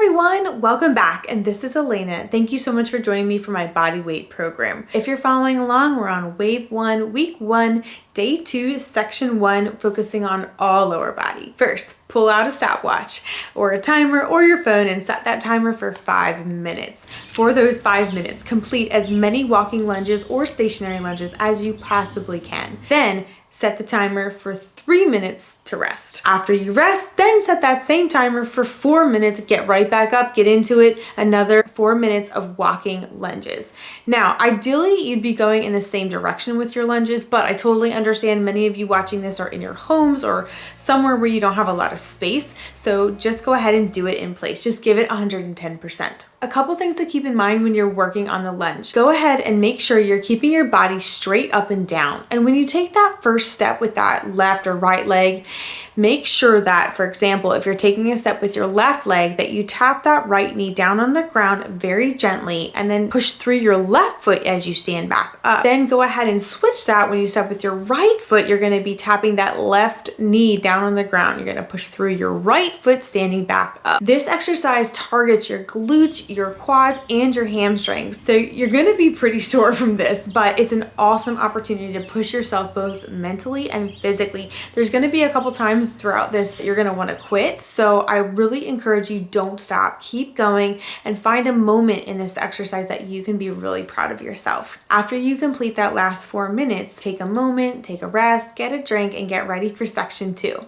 everyone, welcome back, and this is Alena. Thank you so much for joining me for my body weight program. If you're following along, we're on wave 1, week 1, day 2, section 1, focusing on all lower body. First, pull out a stopwatch or a timer or your phone and set that timer for 5 minutes. For those 5 minutes, complete as many walking lunges or stationary lunges as you possibly can. Then set the timer for 3 minutes to rest. After you rest, then set that same timer for 4 minutes, get right back up, get into it, another 4 minutes of walking lunges. Now, ideally, you'd be going in the same direction with your lunges, but I totally understand many of you watching this are in your homes or somewhere where you don't have a lot of space, so just go ahead and do it in place. Just give it 110%. A couple things to keep in mind when you're working on the lunge. Go ahead and make sure you're keeping your body straight up and down. And when you take that first step with that left or right leg, make sure that, for example, if you're taking a step with your left leg, that you tap that right knee down on the ground very gently and then push through your left foot as you stand back up. Then go ahead and switch that. When you step with your right foot, you're going to be tapping that left knee down on the ground. You're going to push through your right foot standing back up. This exercise targets your glutes, your quads, and your hamstrings. So you're going to be pretty sore from this, but it's an awesome opportunity to push yourself both mentally and physically. There's going to be a couple times throughout this you're going to want to quit. So I really encourage you, don't stop, keep going, and find a moment in this exercise that you can be really proud of yourself. After you complete that last 4 minutes, take a moment, take a rest, get a drink, and get ready for section 2.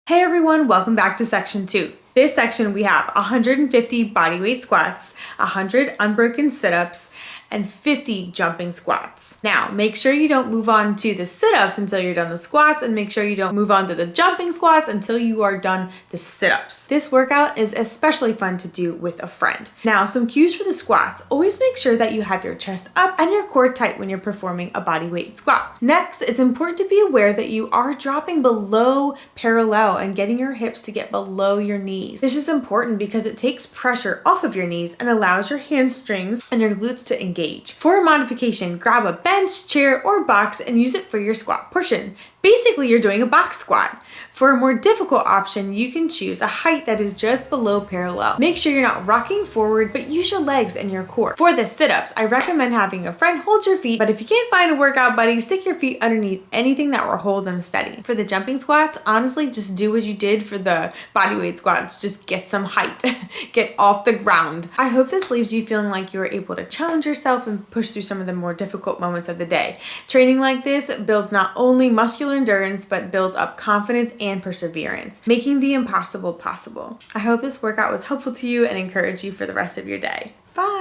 Hey everyone, welcome back to section 2. This section we have 150 bodyweight squats, 100 unbroken sit-ups, and 50 jumping squats. Now, make sure you don't move on to the sit-ups until you're done the squats, and make sure you don't move on to the jumping squats until you are done the sit-ups. This workout is especially fun to do with a friend. Now, some cues for the squats. Always make sure that you have your chest up and your core tight when you're performing a bodyweight squat. Next, it's important to be aware that you are dropping below parallel and getting your hips to get below your knees. This is important because it takes pressure off of your knees and allows your hamstrings and your glutes to engage. For a modification, grab a bench, chair, or box and use it for your squat portion. Basically, you're doing a box squat. For a more difficult option, you can choose a height that is just below parallel. Make sure you're not rocking forward, but use your legs and your core. For the sit-ups, I recommend having a friend hold your feet, but if you can't find a workout buddy, stick your feet underneath anything that will hold them steady. For the jumping squats, honestly, just do what you did for the bodyweight squats. Just get some height. Get off the ground. I hope this leaves you feeling like you were able to challenge yourself and push through some of the more difficult moments of the day. Training like this builds not only muscular endurance, but builds up confidence and perseverance, making the impossible possible. I hope this workout was helpful to you and encourage you for the rest of your day. Bye!